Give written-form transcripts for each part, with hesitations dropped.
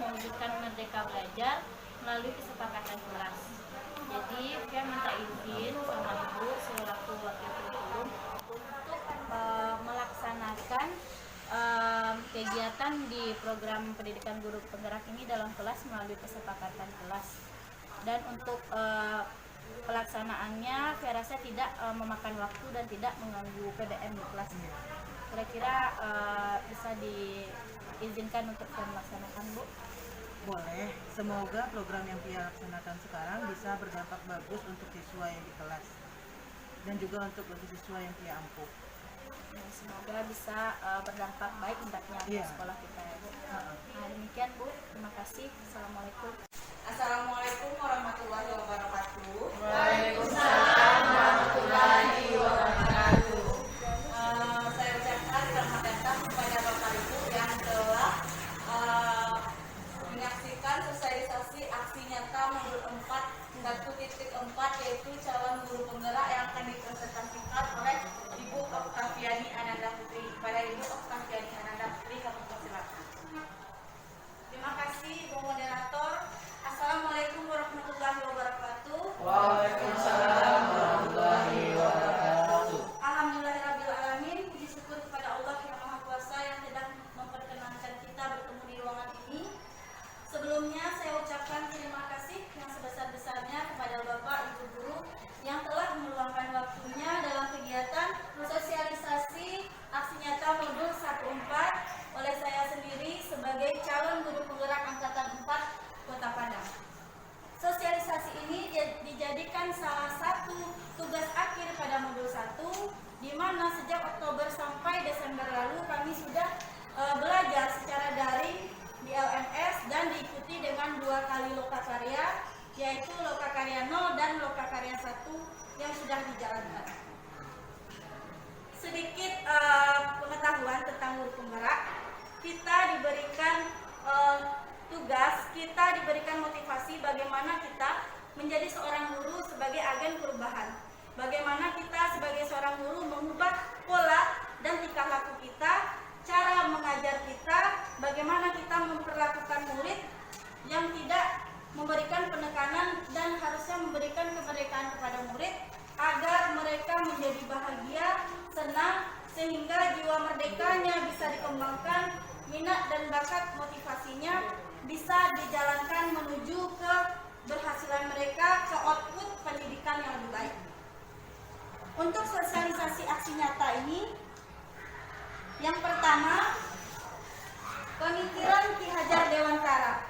mewujudkan merdeka belajar melalui kesepakatan kelas. Jadi saya minta izin sama Ibu selaku wakil kurikulum untuk melaksanakan kegiatan di program pendidikan guru penggerak ini dalam kelas melalui kesepakatan kelas. Dan untuk pelaksanaannya saya rasa tidak memakan waktu dan tidak mengganggu PDM di kelas. Kira-kira bisa diizinkan untuk saya melaksanakan, Bu? Boleh, semoga program yang Pia laksanakan sekarang bisa berdampak bagus untuk siswa yang di kelas dan juga untuk siswa yang Pia ampuh. Semoga bisa berdampak baik hendaknya untuk sekolah kita ya, Bu. Nah, demikian, Bu. Terima kasih. Assalamualaikum. Assalamualaikum warahmatullahi wabarakatuh. Waalaikumsalam warahmatullahi wabarakatuh. Saya ucapkan selamat datang kepada Bapak Ibu yang telah menyaksikan sosialisasi aksi nyata modul 4.1.4 yaitu calon guru penggerak yang akan dipresentasikan oleh Ibu Oktaviani Ananda Putri. Pada Ibu Oktaviani Ananda Putri, kami persilakan. Terima kasih Bu Moderator. Assalamualaikum warahmatullahi wabarakatuh. Waalaikumsalam warahmatullahi wabarakatuh. Alhamdulillahirabbil alamin, puji syukur kepada Allah yang Maha Kuasa yang telah memperkenankan kita bertemu di ruangan ini. Sebelumnya saya ucapkan terima kasih yang sebesar-besarnya kepada Bapak Ibu guru yang telah meluangkan waktunya dalam kegiatan sosialisasi aksi nyata modul 1.4 oleh saya sendiri sebagai calon guru penggerak angkatan 4 Kota Padang. Sosialisasi ini dijadikan salah satu tugas akhir pada modul 1, di mana sejak Oktober sampai Desember lalu kami sudah belajar secara daring di LMS dan diikuti dengan 2 kali lokakarya, yaitu lokakarya 0 dan lokakarya 1 yang sudah dijalankan. Sedikit pengetahuan tentang guru penggerak, kita diberikan tugas, kita diberikan motivasi bagaimana kita menjadi seorang guru sebagai agen perubahan. Bagaimana kita sebagai seorang guru mengubah pola dan tingkah laku kita, cara mengajar kita, bagaimana kita memperlakukan murid yang tidak memberikan penekanan dan harusnya memberikan kemerdekaan kepada murid agar mereka menjadi bahagia, senang, sehingga jiwa merdekanya bisa dikembangkan, minat dan bakat motivasinya bisa dijalankan menuju ke berhasilan mereka, ke output pendidikan yang lebih baik. Untuk sosialisasi aksi nyata ini, yang pertama, pemikiran Ki Hajar Dewantara.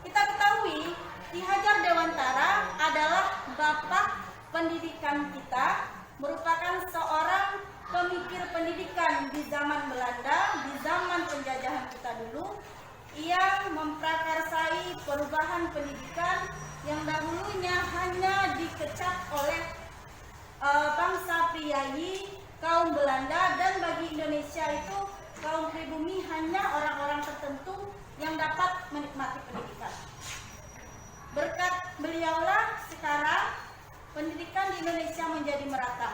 Kita ketahui Ki Hajar Dewantara adalah bapak pendidikan kita, merupakan seorang pemikir pendidikan di zaman Belanda, di zaman penjajahan kita dulu. Ia memprakarsai perubahan pendidikan yang dahulunya hanya dikecap oleh bangsa priayi, kaum Belanda, dan bagi Indonesia itu kaum pribumi hanya orang-orang tertentu yang dapat menikmati pendidikan. Berkat beliaulah sekarang pendidikan di Indonesia menjadi merata.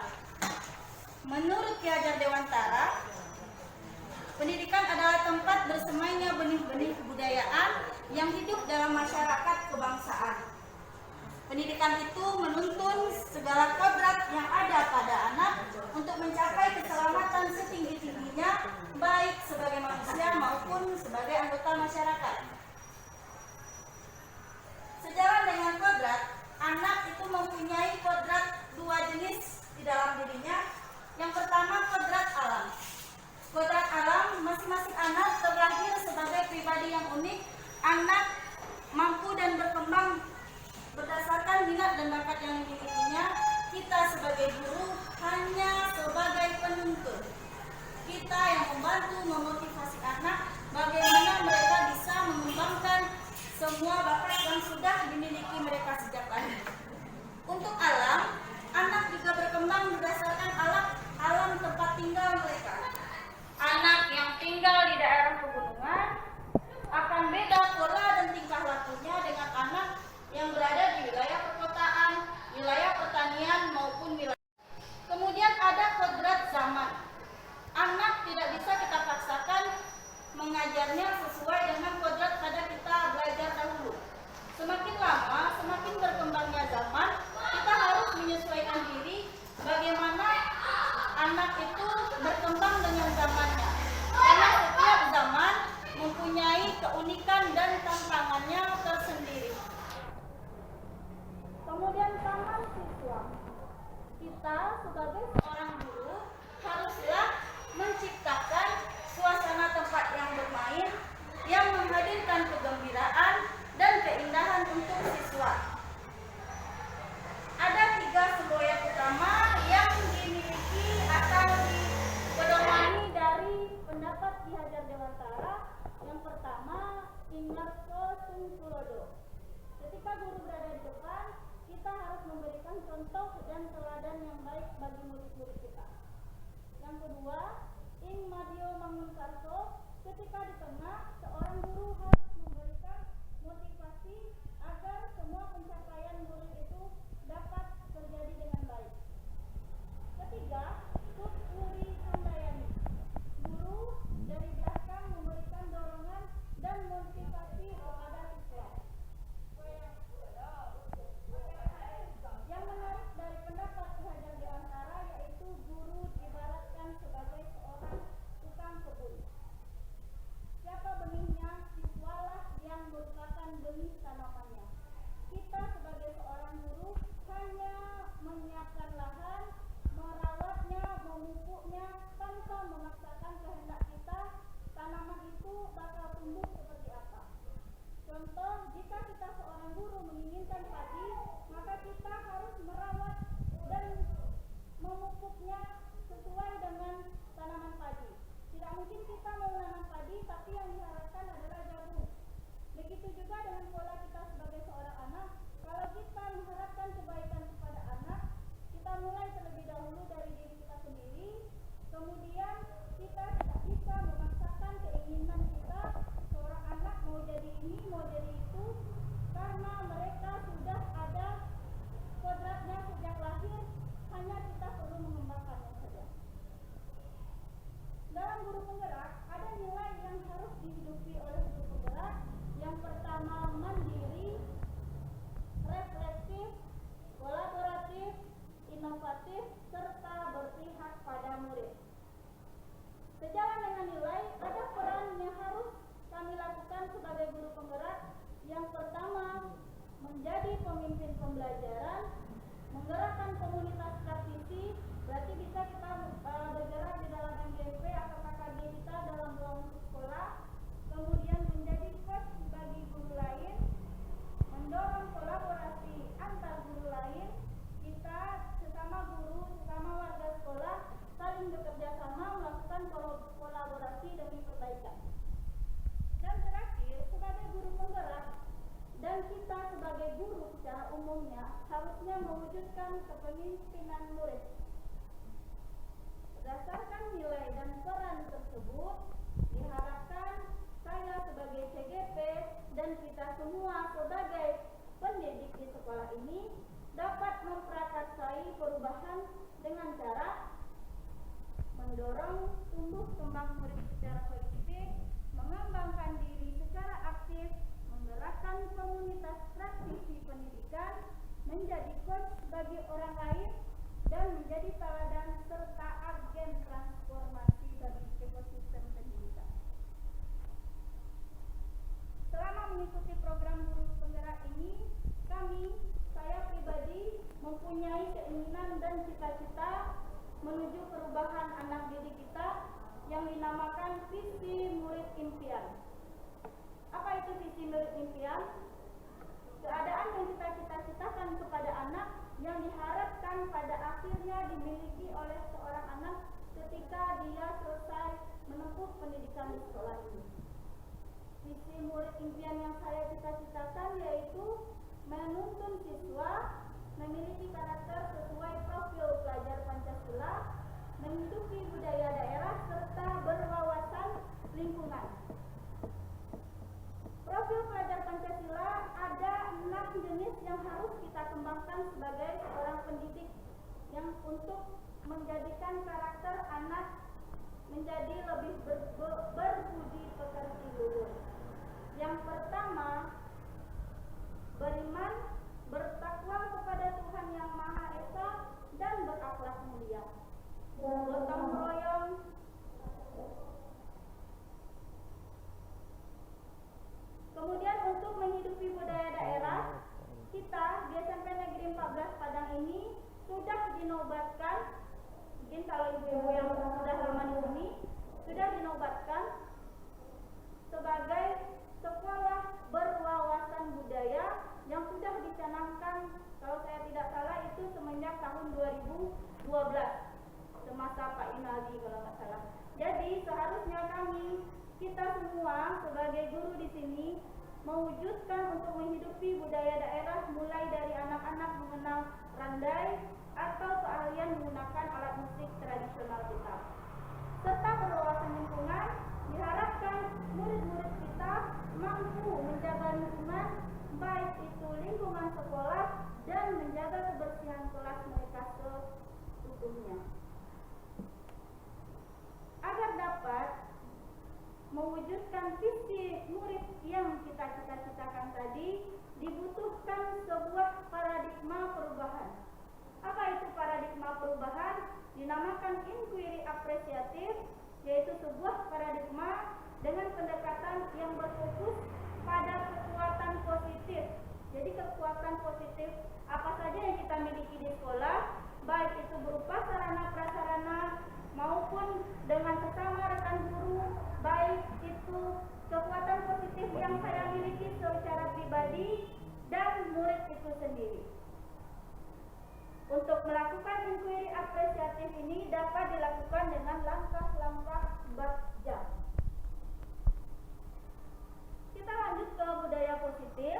Menurut Ki Hajar Dewantara, pendidikan adalah tempat bersemainya benih-benih kebudayaan yang hidup dalam masyarakat kebangsaan. Pendidikan itu menuntun segala kodrat yang ada pada anak untuk mencapai keselamatan setinggi-tingginya, baik sebagai manusia maupun sebagai anggota masyarakat. Sejalan dengan kodrat, anak itu mempunyai kodrat 2 jenis di dalam dirinya. Yang pertama, kodrat alam. Kodrat alam, masing-masing anak terlahir sebagai pribadi yang unik. Anak mampu dan berkembang berdasarkan minat dan bakat yang dimilikinya. Kita sebagai guru hanya anak itu berkembang dengan zamannya. Karena setiap zaman mempunyai keunikan dan tantangannya tersendiri. Kemudian taman siswa. Kita sebagai seorang guru haruslah menciptakan suasana tempat yang bermain yang menghadirkan kegembiraan dan keindahan untuk siswa. Ada 3 semboyan utama yang dimiliki atau dipedomani dari pendapat Ki Hajar Dewantara. Yang pertama, Inarso Sung Tulodo. Ketika guru berada di depan, kita harus memberikan contoh dan teladan yang baik bagi murid-murid kita. Yang kedua, Ing Madio Mangunkarso. Ketika di tengah, seorang guru harus memberikan motivasi agar semua pencapaian murid itu dapat terjadi dengan baik. Ketiga, Putri Handayani. Guru dari belakang memberikan dorongan dan motivasi kepada siswa. Yang menarik dari pendapat Ki Hajar Dewantara yaitu guru diibaratkan sebagai seorang tukang kebun. Siapa benihnya, siswalah yang merupakan benih tanamannya. Kita sebagai seorang guru hanya menyiapkan lahan, merawatnya, memupuknya tanpa memaksakan kehendak kita. Tanaman itu bakal tumbuh seperti apa? Contoh, jika kita seorang guru menginginkan padi, maka kita harus merawat dan memupuknya sesuai dengan tanaman padi. Tidak mungkin kita mau menanam padi tapi yang diharapkan adalah jagung. Begitu juga dengan pola kita sebagai seorang anak. Kalau kita mengharapkan kebaikan kepada anak, kita mulai terlebih dahulu dari diri kita sendiri. Kemudian kita tidak bisa memaksakan keinginan kita. Seorang anak mau jadi ini, mau jadi itu, karena mereka sudah ada kodratnya sejak lahir. Hanya kita perlu mengembangkannya saja. Dalam guru penggerak, ada nilai yang harus dihidupi oleh guru penggerak. Yang pertama, mandiri, reflektif, kolaboratif, inovatif, serta berpihak pada murid. Sejalan dengan nilai, ada peran yang harus kami lakukan sebagai guru penggerak. Yang pertama, menjadi pemimpin pembelajaran, menggerakkan komunitas praktisi. Berarti bisa kita bergerak di dalam MGP atau KKG kita dalam ruang sekolah. Kemudian menjadi coach bagi guru lain, mendorong kolaborasi antar guru lain. Kita sesama guru, sesama warga sekolah saling bekerja sama melakukan kolaborasi demi perbaikan. Dan terakhir, sebagai guru penggerak dan kita sebagai guru secara umumnya harusnya mewujudkan kepemimpinan murid. Berdasarkan nilai dan peran tersebut, diharapkan saya sebagai CGP dan kita semua sebagai pendidik di sekolah ini dapat memprakarsai perubahan dengan cara mendorong tumbuh kembang murid secara holistik, mengembangkan diri secara aktif, menggerakkan komunitas praktisi pendidikan, menjadi coach bagi orang lain, dan menjadi teladan serta agen transformasi bagi ekosistem pendidikan. Selama mengikuti program guru penggerak ini, saya pribadi mempunyai keinginan dan cita-cita menuju perubahan anak didik kita yang dinamakan visi murid impian. Apa itu visi murid impian? Keadaan yang kita cita-citakan kepada anak yang diharapkan pada akhirnya dimiliki oleh seorang anak ketika dia selesai menempuh pendidikan di sekolah ini. Visi murid impian yang saya cita-citakan yaitu menuntun siswa memiliki karakter sesuai profil pelajar Pancasila, menghidupi budaya daerah, serta berwawasan lingkungan. Profil pelajar Pancasila ada 6 jenis yang harus kita kembangkan sebagai seorang pendidik yang untuk menjadikan karakter anak menjadi lebih berbudi pekerti luhur. Yang pertama, beriman, bertakwa kepada Tuhan Yang Maha Esa, dan berakhlak mulia. dinobatkan sebagai sekolah berwawasan budaya yang sudah dicanangkan, kalau saya tidak salah itu semenjak tahun 2012 semasa Pak Inaldi kalau nggak salah. Jadi seharusnya kita semua sebagai guru di sini mewujudkan untuk menghidupi budaya daerah, mulai dari anak-anak mengenal randai atau keahlian menggunakan alat musik tradisional kita. Serta berwawasan lingkungan, diharapkan murid-murid kita mampu menjaga lingkungan, baik itu lingkungan sekolah dan menjaga kebersihan kelas mereka seutuhnya. Agar dapat mewujudkan visi murid yang kita cita-citakan tadi, dibutuhkan sebuah paradigma perubahan. Apa itu paradigma perubahan? Dinamakan inquiry apresiatif, yaitu sebuah paradigma dengan pendekatan yang berfokus pada kekuatan positif. Jadi kekuatan positif apa saja yang kita miliki di sekolah, baik itu berupa sarana prasarana maupun dengan sesama rekan guru, baik itu kekuatan positif yang saya miliki secara pribadi dan murid itu sendiri. Untuk melakukan inquiry apresiatif ini dapat dilakukan dengan langkah-langkah baca. Kita lanjut ke budaya positif.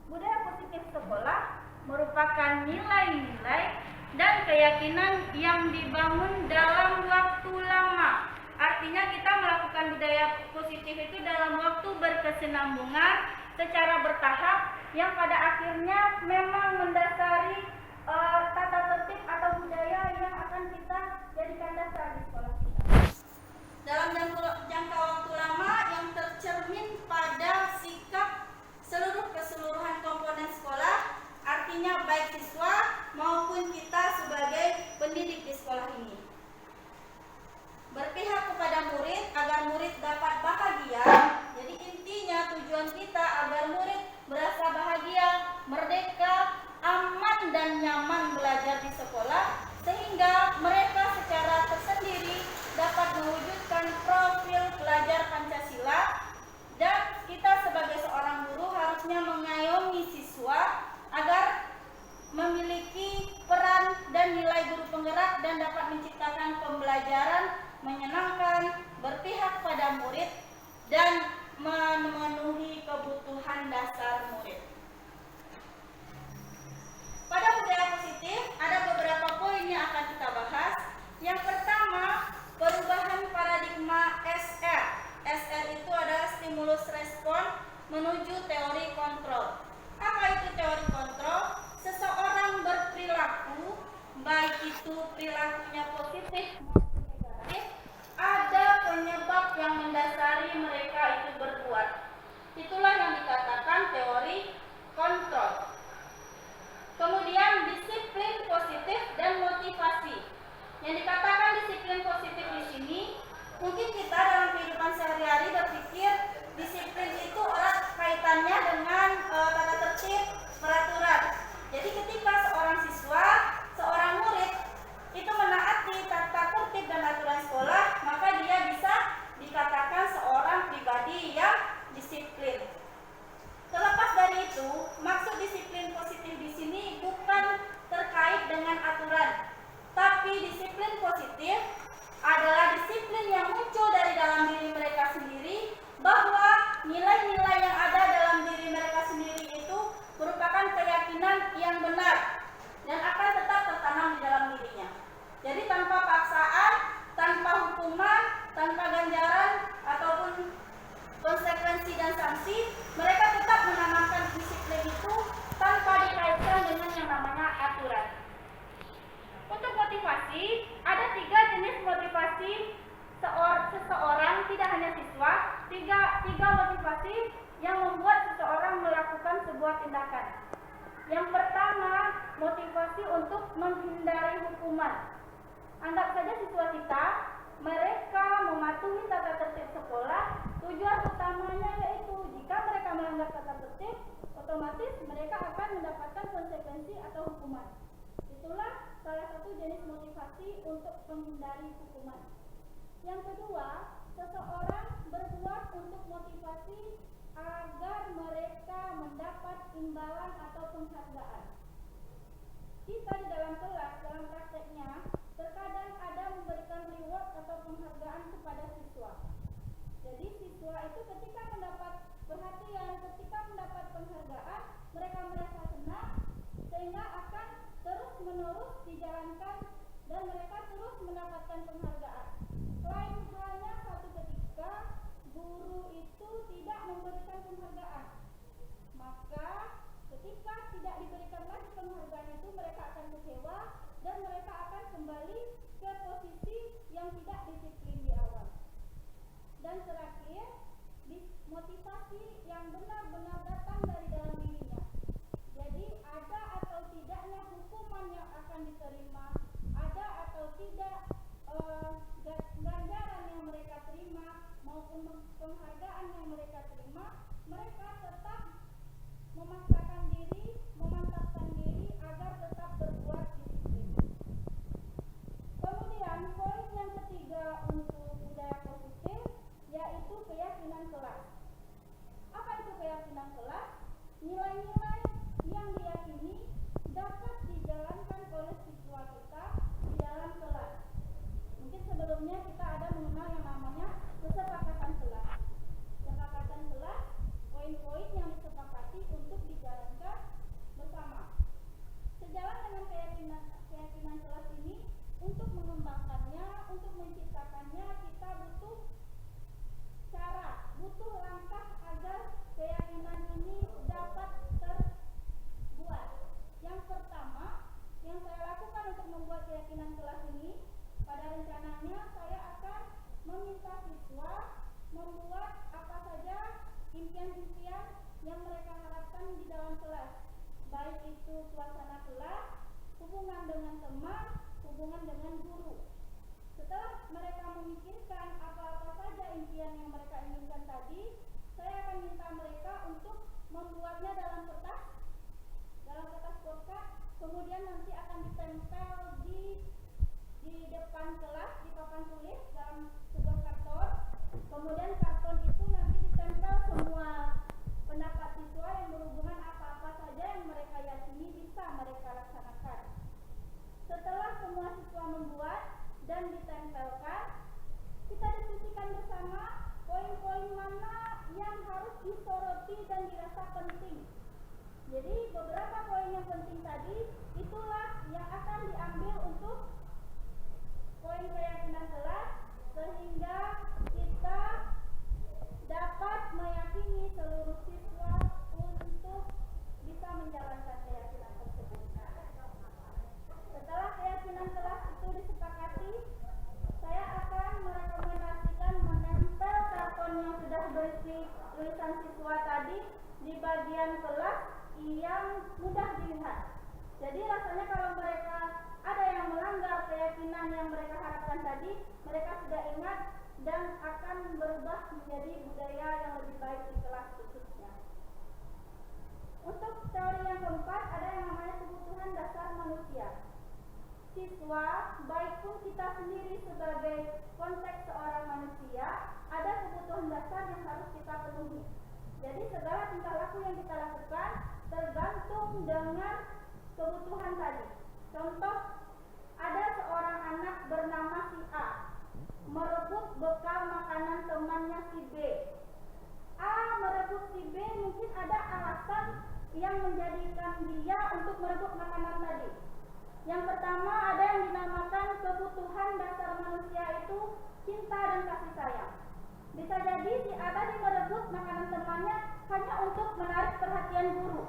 Budaya positif sekolah merupakan nilai-nilai dan keyakinan yang dibangun dalam waktu lama. Artinya kita melakukan budaya positif itu dalam waktu berkesinambungan secara bertahap yang pada akhirnya memang mendasari tata tertib atau budaya yang akan kita jadikan dasar di sekolah kita. Dalam jangka waktu lama yang tercermin pada sikap keseluruhan komponen sekolah, artinya baik siswa maupun kita sebagai pendidik di sekolah ini. Berpihak kepada murid agar murid dapat bahagia. Jadi intinya tujuan kita agar murid merasa bahagia, merdeka, aman dan nyaman belajar di sekolah, sehingga mereka secara tersendiri dapat mewujudkan profil pelajar Pancasila. Dan kita sebagai seorang guru harusnya mengayomi siswa agar memiliki peran dan nilai guru penggerak dan dapat menciptakan pembelajaran menyenangkan, berpihak pada murid, dan memenuhi kebutuhan dasar murid. Pada budaya positif, ada beberapa poin yang akan kita bahas. Yang pertama, perubahan paradigma SR. SR itu adalah stimulus respon menuju teori kontrol. Apa itu teori kontrol? Seseorang berperilaku, baik itu perilakunya positif maupun negatif, ada penyebab yang mendasari mereka itu berbuat. Itulah yang dikatakan teori kontrol. Kemudian disiplin positif dan motivasi. Yang dikatakan disiplin positif di sini, mungkin kita dalam kehidupan sehari-hari berpikir disiplin itu erat kaitannya dengan tata tertib, peraturan. Jadi ketika seorang siswa, seorang murid itu menaati tata tertib dan aturan sekolah, maka dia bisa dikatakan seorang pribadi yang disiplin. Terlepas dari itu, maksud disiplin positif di sini bukan terkait dengan aturan, tapi disiplin positif adalah disiplin yang muncul dari dalam diri mereka sendiri, bahwa nilai-nilai yang ada dalam diri mereka sendiri itu merupakan keyakinan yang benar dan akan tetap tertanam di dalam dirinya. Jadi tanpa paksaan, tanpa hukuman, tanpa ganjaran ataupun konsekuensi dan sanksi, mereka tetap menanamkan disiplin itu tanpa dikaitkan dengan yang namanya aturan. Untuk motivasi, ada 3 jenis motivasi seseorang, tidak hanya siswa, tiga motivasi yang membuat seseorang melakukan sebuah tindakan. Yang pertama, motivasi untuk menghindari hukuman. Anggap saja siswa kita, mereka mematuhi tata tertib sekolah. Tujuan utamanya yaitu jika mereka melanggar tata tertib, otomatis mereka akan mendapatkan konsekuensi atau hukuman. Itulah salah satu jenis motivasi untuk menghindari hukuman. Yang kedua, seseorang berbuat untuk motivasi agar mereka mendapat imbalan atau penghargaan. Kita di dalam kelas, dalam prakteknya, terkadang ada memberikan reward atau penghargaan kepada siswa. Jadi siswa itu ketika mendapat perhatian, ketika mendapat penghargaan, mereka merasa senang sehingga akan terus menerus dijalankan dan mereka terus mendapatkan penghargaan. Lain halnya satu ketika guru itu tidak memberikan penghargaan, maka ketika tidak diberikan lagi penghargaan itu mereka akan kecewa dan mereka akan kembali ke posisi yang tidak disiplin di awal. Dan terakhir, motivasi yang benar-benar datang dari dalam dirinya. Jadi ada atau tidaknya hukuman yang akan diterima, ada atau tidak ganjaran yang mereka terima maupun penghargaan yang mereka terima, mereka tetap memaksakan diri, memantapkan diri agar tetap berbuat disiplin. Kemudian poin yang ketiga untuk budaya positif yaitu keyakinan kelas. Apa itu keyakinan kelas? Nilai-nilai yang diyakini dapat dijalankan oleh siswa kita di dalam kelas. Mungkin sebelumnya kita ada mengenal yang namanya kesepakatan kelas. Kesepakatan kelas, poin-poin yang disepakati untuk dijalankan bersama. Sejalan dengan keyakinan kelas ini, untuk mengembangkannya, untuk menciptakannya, kita butuh cara, butuh langkah agar keyakinan ini dapat terbuat. Yang pertama, yang saya lakukan untuk membuat keyakinan kelas ini, pada rencananya saya akan meminta siswa membuat apa saja impian-impian yang mereka harapkan di dalam kelas, baik itu suasana kelas, hubungan dengan teman, hubungan dengan guru. Setelah mereka memikirkan apa-apa saja impian yang mereka inginkan tadi, saya akan minta mereka untuk membuatnya dalam kertas kotak, kemudian nanti akan ditempel di depan kelas, di papan tulis dalam sebuah karton. Kemudian karton itu nanti ditempel semua pendapat siswa yang berhubungan apa-apa saja yang mereka yakini bisa mereka laksanakan. Setelah semua siswa membuat dan ditempelkan, kita diskusikan bersama poin-poin mana yang harus disoroti dan dirasa penting. Jadi beberapa poin yang penting tadi itulah yang akan diambil untuk poin keyakinan kelas, sehingga kita dapat meyakini seluruh siswa untuk bisa menjalankan keyakinan tersebut. Setelah keyakinan kelas itu disepakati, saya akan merekomendasikan menempel karton yang sudah berisi tulisan siswa tadi di bagian kelas yang mudah dilihat. Jadi rasanya kalau mereka ada yang melanggar keyakinan yang mereka harapkan tadi, mereka sudah ingat dan akan berubah menjadi budaya yang lebih baik di kelas khususnya. Untuk teori yang keempat ada yang namanya kebutuhan dasar manusia. Siswa, baik pun kita sendiri sebagai konteks seorang manusia, ada kebutuhan dasar yang harus kita penuhi. Jadi segala tingkah laku yang kita lakukan tergantung dengan kebutuhan tadi. Contoh, ada seorang anak bernama si A merebut bekal makanan temannya si B. A merebut si B, mungkin ada alasan yang menjadikan dia untuk merebut makanan tadi. Yang pertama ada yang dinamakan kebutuhan dasar manusia itu cinta dan kasih sayang. Bisa jadi si A tadi merebut makanan temannya hanya untuk menarik perhatian guru.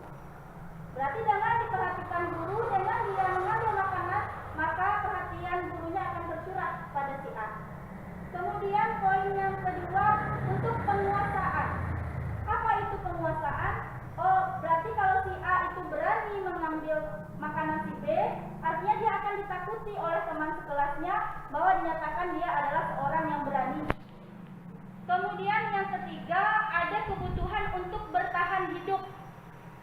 Berarti dengan diperhatikan guru, dengan dia mengambil makanan, maka perhatian gurunya akan tercurah pada si A. Kemudian poin yang kedua untuk penguasaan. Apa itu penguasaan? Oh, berarti kalau si A itu berani mengambil makanan si B, artinya dia akan ditakuti oleh teman sekelasnya bahwa dinyatakan dia adalah seorang yang berani. Kemudian yang ketiga ada kebutuhan untuk bertahan hidup.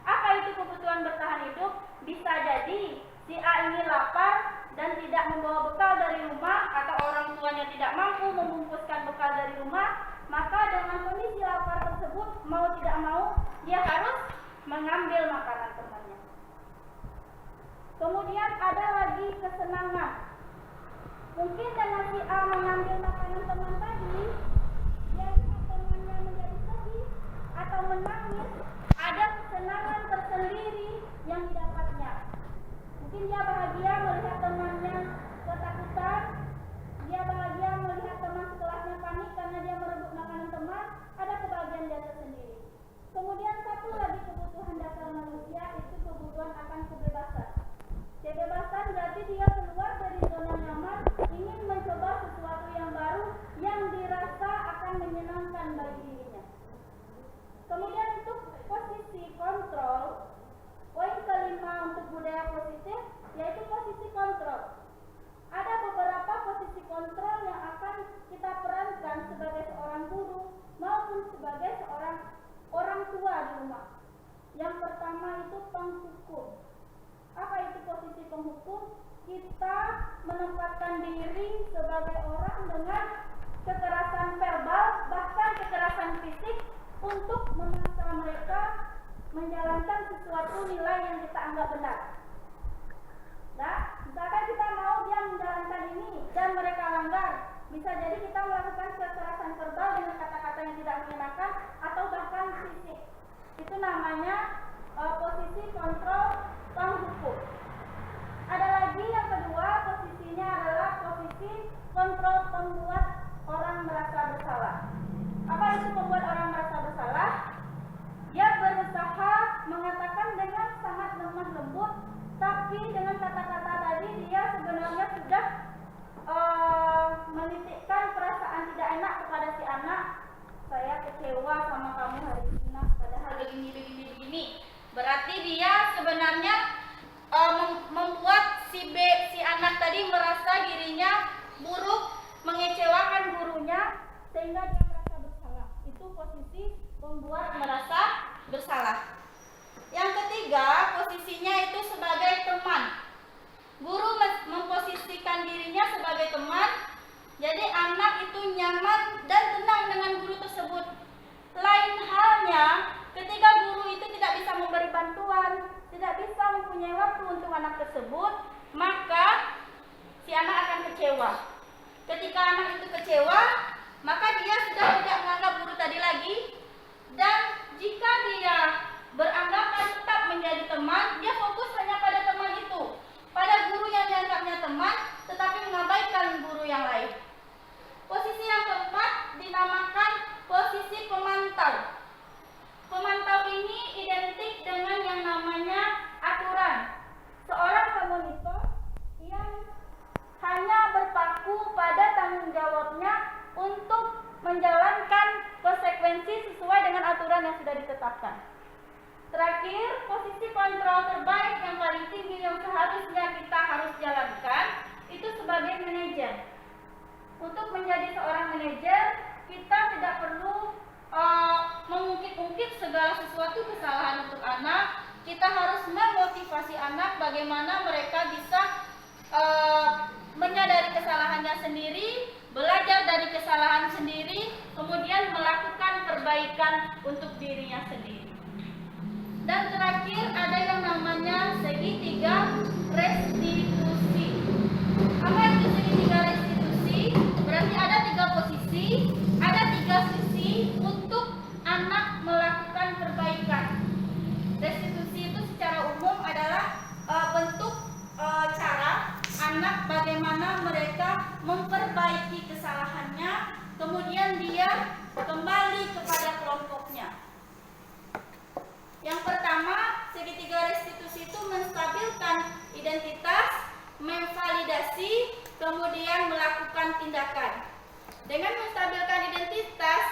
Apa itu kebutuhan bertahan hidup? Bisa jadi si A ini lapar dan tidak membawa bekal dari rumah atau orang tuanya tidak tidak mampu membungkuskan bekal dari rumah, maka dengan kondisi lapar tersebut, mau tidak mau, dia harus mengambil makanan temannya. Kemudian ada lagi kesenangan. Mungkin dengan si A mengambil makanan teman tadi, dia lihat temannya menjadi sedih atau menangis, ada kesenangan tersendiri yang didapatnya. Mungkin dia bahagia melihat temannya ketakutan, dia bahagia melihat teman sekelahnya panik karena dia merebut makanan teman, ada kebahagiaan dia tersendiri. Kemudian satu lagi kebutuhan dasar manusia, itu kebutuhan akan kebebasan. Kebebasan berarti dia keluar dari zona nyaman, ingin mencoba sesuatu yang baru yang dirasa akan menyenangkan bagi dirinya. Kemudian untuk posisi kontrol, poin kelima untuk budaya positif yaitu posisi kontrol. Ada beberapa posisi kontrol yang akan kita perankan sebagai seorang guru maupun sebagai seorang orang tua di rumah. Yang pertama itu penghukum. Apa itu posisi penghukum? Kita menempatkan diri sebagai orang dengan kekerasan verbal, bahkan kekerasan fisik untuk memaksa mereka menjalankan sesuatu nilai yang kita anggap benar. Nah, misalkan kita mau dia menjalankan ini dan mereka langgar, bisa jadi kita melakukan kekerasan verbal dengan kata-kata yang tidak menyenangkan atau bahkan fisik. Itu namanya posisi kontrol penghukum. Ada lagi yang kedua, posisinya adalah posisi kontrol pembuat orang merasa bersalah. Apa itu membuat orang merasa bersalah? Dia berusaha mengatakan dengan sangat lemah lembut, tapi dengan kata-kata tadi dia sebenarnya sudah menitikkan perasaan tidak enak kepada si anak. Saya kecewa sama kamu hari ini, padahal begini. Berarti dia sebenarnya membuat si anak tadi merasa dirinya buruk, mengecewakan gurunya, sehingga dia merasa bersalah. Itu posisi membuat merasa bersalah. Yang ketiga, posisinya itu sebagai teman. Guru memposisikan dirinya sebagai teman, jadi anak itu nyaman dan tenang dengan guru tersebut. Lain halnya ketika guru itu tidak bisa memberi bantuan, tidak bisa mempunyai waktu untuk anak tersebut, maka si anak akan kecewa. Ketika anak itu kecewa, maka dia sudah tidak menganggap guru tadi lagi, dan jika dia beranggapan tetap menjadi teman, dia fokus hanya pada teman itu, pada guru yang dianggapnya teman, tetapi mengabaikan guru yang lain. Posisi yang keempat dinamakan posisi pemantau. Pemantau ini identik dengan yang namanya aturan. Seorang komonitor yang hanya berpaku pada tanggung jawabnya untuk menjalankan konsekuensi sesuai dengan aturan yang sudah ditetapkan. Terakhir, posisi kontrol terbaik yang paling tinggi yang seharusnya kita harus jalankan itu sebagai manajer. Untuk menjadi seorang manajer, kita tidak perlu mengungkit-ungkit segala sesuatu kesalahan untuk anak. Kita harus memotivasi anak bagaimana mereka bisa menyadari kesalahannya sendiri, belajar dari kesalahan sendiri, kemudian melakukan perbaikan untuk dirinya sendiri. Dan terakhir ada yang namanya segitiga restitusi. Apa itu segitiga restitusi? Berarti ada 3 posisi, ada 3 sisi untuk anak melakukan perbaikan. Restitusi itu secara umum adalah bentuk cara anak bagaimana mereka memperbaiki kesalahannya, kemudian dia kembali kepada kelompoknya. Yang pertama, segitiga restitusi itu menstabilkan identitas, memvalidasi, kemudian melakukan tindakan. Dengan menstabilkan identitas,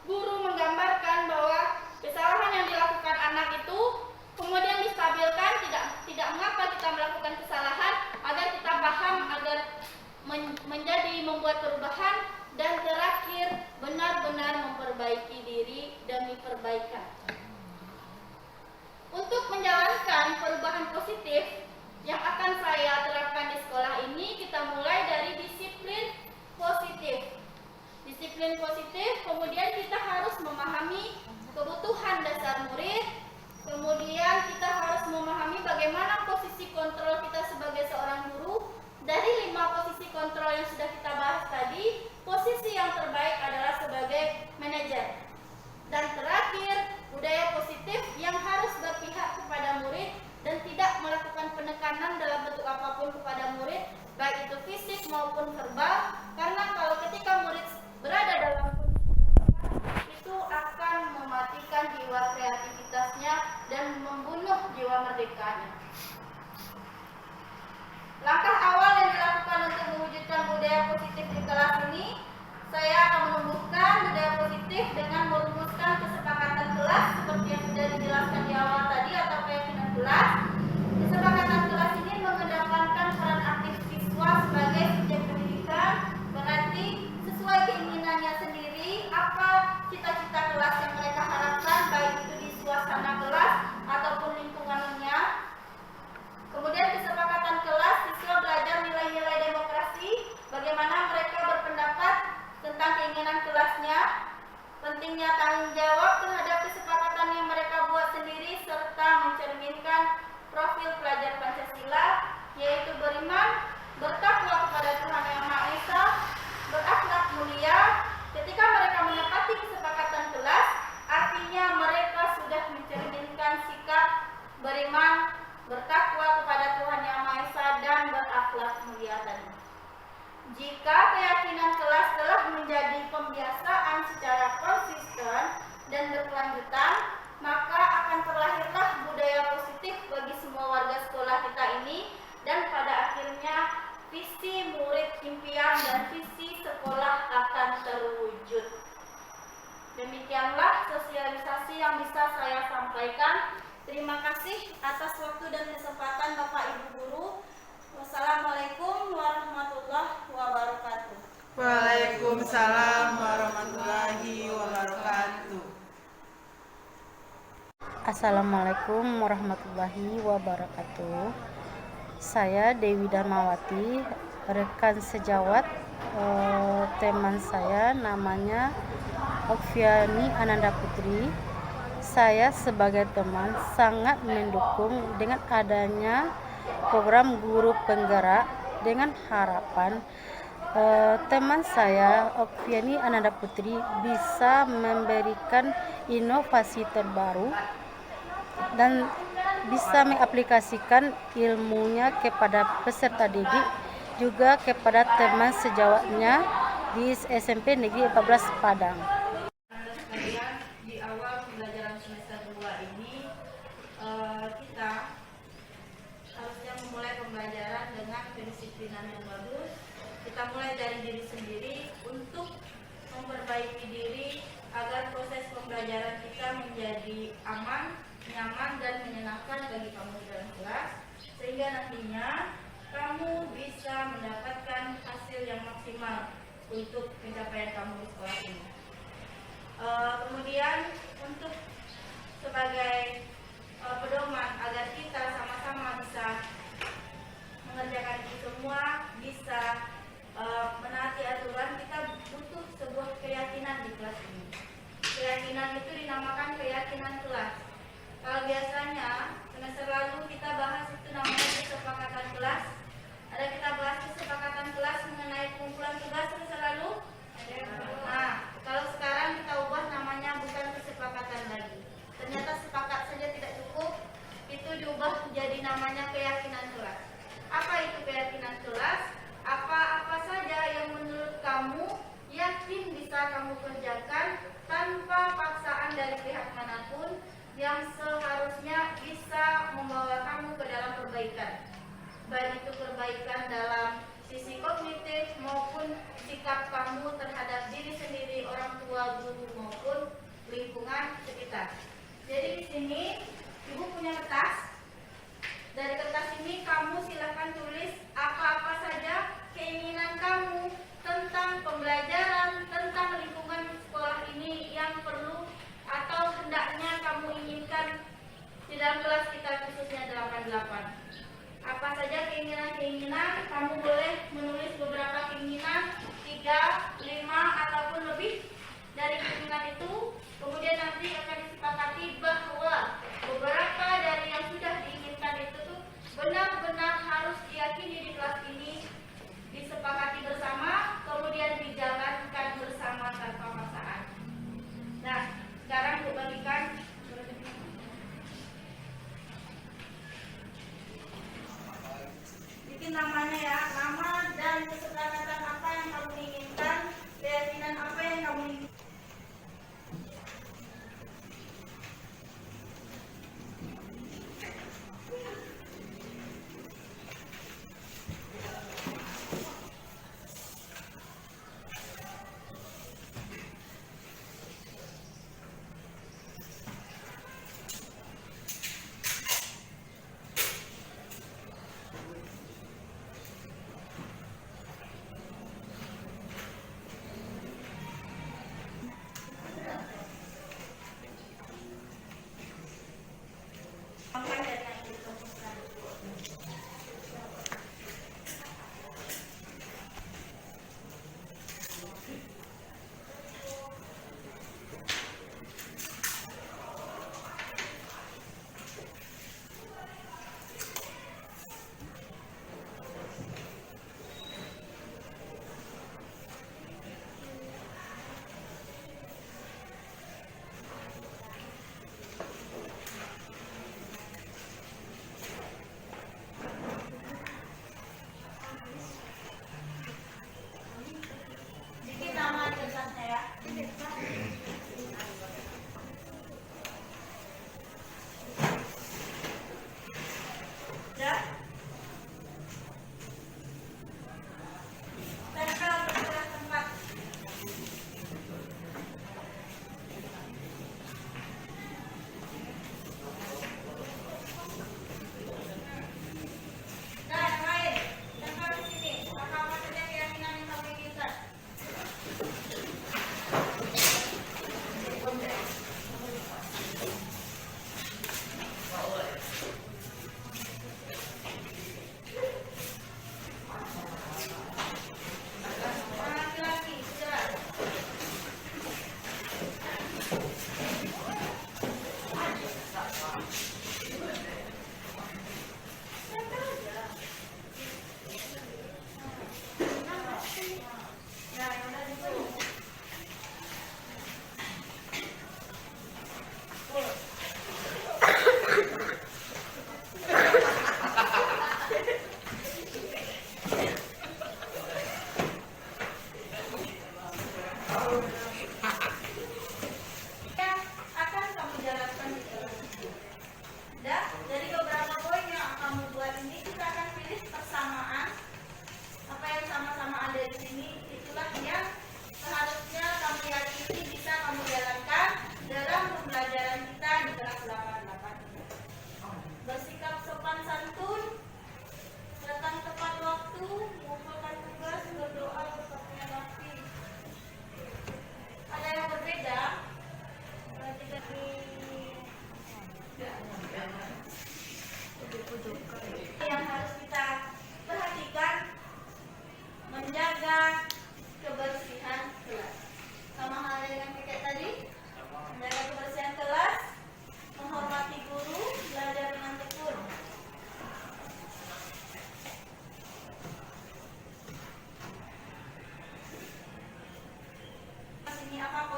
guru menggambarkan bahwa kesalahan yang dilakukan anak itu kemudian distabilkan, tidak mengapa kita melakukan kesalahan, agar kita paham, agar menjadi membuat perubahan, dan terakhir benar-benar memperbaiki diri demi perbaikan. Untuk menjalankan perubahan positif yang akan saya terapkan di sekolah ini, kita mulai dari disiplin positif. positif dengan merumuskan kesepakatan kelas seperti yang sudah dijelaskan di awal tadi atau keyakinan kelas. Kesepakatan kelas ini mengedepankan peran aktif siswa sebagai subjek pendidikan, berarti sesuai keinginannya sendiri apa cita-cita kelas yang mereka harapkan, baik itu di suasana kelas ataupun lingkungannya. Kemudian kesepakatan kelas, siswa belajar nilai-nilai demokrasi, bagaimana mereka berpendapat tentang keinginan kelasnya, pentingnya tanggung jawab terhadap kesepakatan yang mereka buat sendiri, serta mencerminkan profil pelajar Pancasila, yaitu beriman, bertakwa kepada Tuhan Yang Maha Esa, berakhlak mulia. Ketika mereka menepati kesepakatan kelas, artinya mereka sudah mencerminkan sikap beriman, bertakwa kepada Tuhan Yang Maha Esa, dan berakhlak mulia tadi. Jika keyakinan kelas telah menjadi pembiasaan secara konsisten dan berkelanjutan, maka akan terlahirlah budaya positif bagi semua warga sekolah kita ini, dan pada akhirnya visi murid impian dan visi sekolah akan terwujud. Demikianlah sosialisasi yang bisa saya sampaikan. Terima kasih atas waktu dan kesempatan Bapak Ibu Guru. Wassalamualaikum warahmatullahi wabarakatuh. Waalaikumsalam warahmatullahi wabarakatuh. Assalamualaikum warahmatullahi wabarakatuh. Saya Dewi Darmawati, rekan sejawat teman saya namanya Okviani Ananda Putri. Saya sebagai teman sangat mendukung dengan adanya program guru penggerak dengan harapan teman saya Okviani Ananda Putri bisa memberikan inovasi terbaru dan bisa mengaplikasikan ilmunya kepada peserta didik, juga kepada teman sejawatnya di SMP Negeri 14 Padang. Di awal pembelajaran semester 2 ini kita harusnya memulai pembelajaran dengan kedisiplinan yang bagus. Kita mulai dari diri sendiri untuk memperbaiki diri agar proses pembelajaran kita menjadi aman, nyaman, dan menyenangkan bagi kamu di dalam kelas, sehingga nantinya kamu bisa mendapatkan hasil yang maksimal untuk pencapaian kamu di sekolah ini. Kemudian untuk sebagai pedoman agar kita sama-sama bisa mengerjakan itu semua, bisa menaati aturan, kita butuh sebuah keyakinan di kelas ini. Keyakinan itu dinamakan keyakinan kelas. Kalau biasanya semester lalu kita bahas itu namanya kesepakatan kelas. Ada kita bahas kesepakatan kelas mengenai kumpulan tugas semester lalu. Nah, kalau sekarang kita ubah namanya bukan kesepakatan lagi. Ternyata sepakat saja tidak cukup, itu diubah menjadi namanya keyakinan kelas. Apa itu keyakinan kelas? Apa-apa saja yang menurut kamu yakin bisa kamu kerjakan tanpa paksaan dari pihak manapun, yang seharusnya bisa membawa kamu ke dalam perbaikan. Baik itu perbaikan dalam sisi kognitif maupun sikap kamu terhadap diri sendiri, orang tua, guru, maupun lingkungan sekitar. Jadi di sini Ibu punya kertas. Dari kertas ini kamu silakan tulis apa-apa saja keinginan kamu tentang pembelajaran, tentang lingkungan sekolah ini yang perlu atau hendaknya kamu inginkan di dalam kelas kita, khususnya 88. Apa saja keinginan-keinginan, kamu boleh menulis beberapa keinginan, 3, 5, ataupun lebih dari keinginan itu. Kemudian nanti akan disepakati bahwa beberapa dari yang sudah diinginkan itu tuh benar-benar harus diyakini di kelas ini, disepakati bersama, kemudian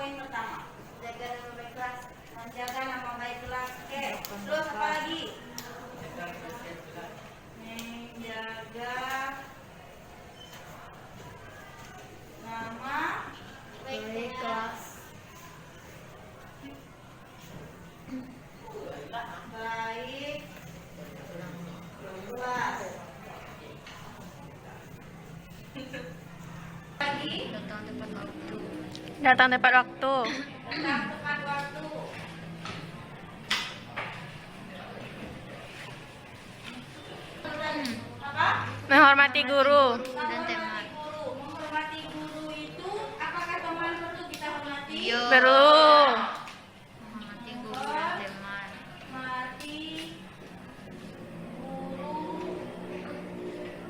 poin pertama. Jaga nama baik kelas. Menjaga nama baik kelas. Oke. Terus apa lagi? Menjaga nama baik kelas. Baik kelas. Lagi Datang tepat waktu. datang tepat waktu. Apa? Menghormati guru. Menghormati guru. Menghormati guru itu apakah teman perlu kita hormati? Perlu. Menghormati guru dan teman. Menghormati guru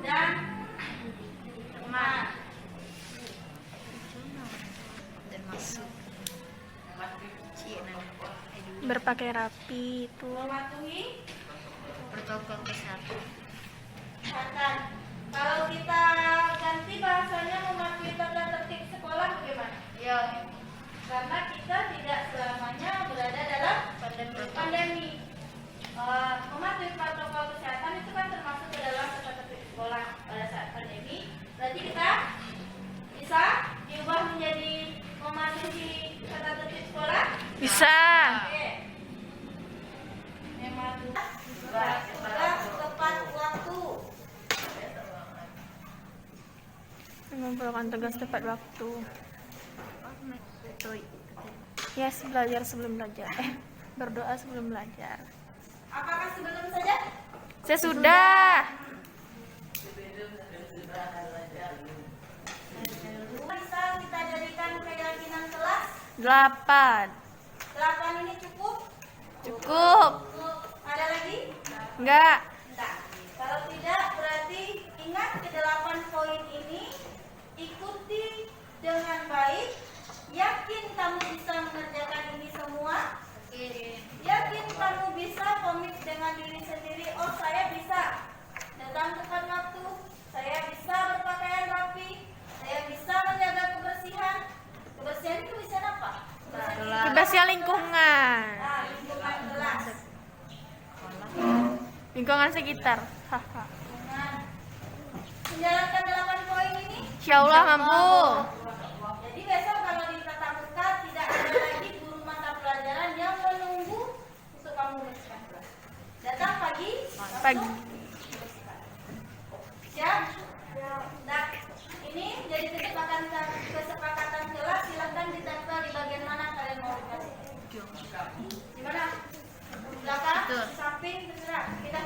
dan teman. Berpakaian rapi itu. Mematuhi Protokol kesehatan. kesehatan. Kalau kita ganti bahasanya mematuhi tata tertib sekolah bagaimana? Ya, Karena kita tidak selamanya berada dalam pandemi. Mematuhi protokol kesehatan itu kan termasuk ke dalam tata tertib sekolah pada saat pandemi. Berarti kita bisa diubah menjadi mematuhi tata tertib sekolah? Bisa. Oke. Tepat waktu. Mengumpulkan tugas tepat waktu. Yes, belajar sebelum belajar. Berdoa sebelum belajar. Apakah sebelum saja? Saya sudah. Bisa kita jadikan keyakinan kelas. 8. 8 ini cukup? Cukup. Ada lagi? Enggak. Enggak. Kalau tidak berarti ingat ke-8 poin ini, ikuti dengan baik. Yakin kamu bisa mengerjakan ini semua? Yakin kamu bisa komit dengan diri sendiri? Oh, saya bisa datang tepat waktu, saya bisa berpakaian rapi, saya bisa menjaga kebersihan. Kebersihan itu bisa apa? Kebersihan lingkungan. Nah, lingkungan kelas. Lingkungan sekitar. Haha. Nah, menjalankan 8 poin ini. Insya Allah mampu. Jadi besok kalau di tatap muka tidak ada lagi guru mata pelajaran yang menunggu untuk kamu bersihkan kelas. Datang pagi. Pagi. Siap? Nah, ini jadi kesepakatan kelas. Silahkan ditempel di bagian mana kalian mau dikasih. Di mana? Di belakang, di samping, terserah. Kita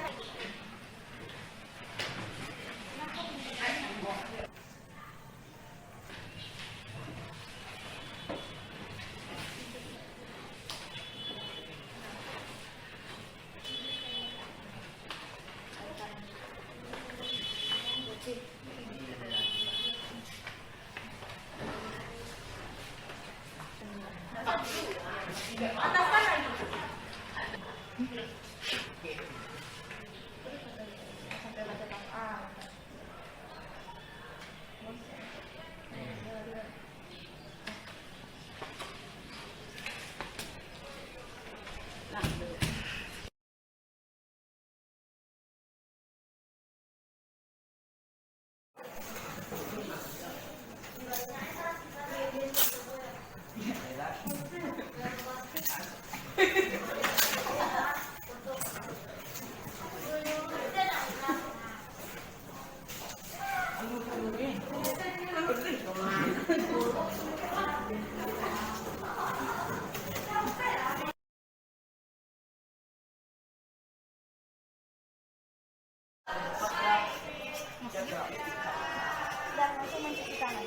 ataskan lagi. Dan langsung mencuci tangan.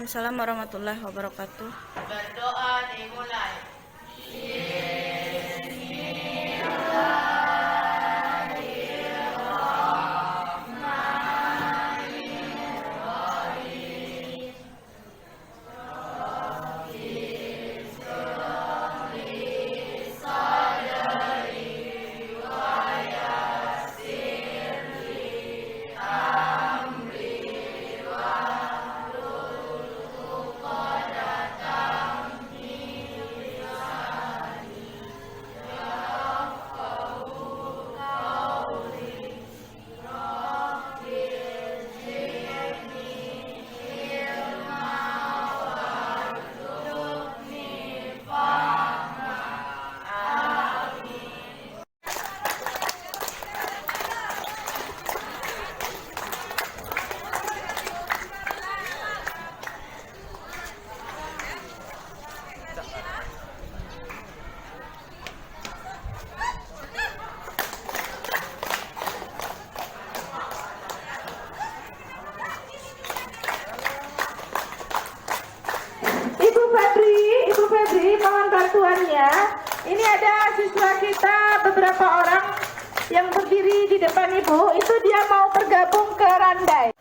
Waalaikumsalam warahmatullahi wabarakatuh. Berdoa dimulai. Ibu Febri, mohon bantuannya. Ini ada siswa kita beberapa orang yang berdiri di depan Ibu, itu dia mau tergabung ke Randai.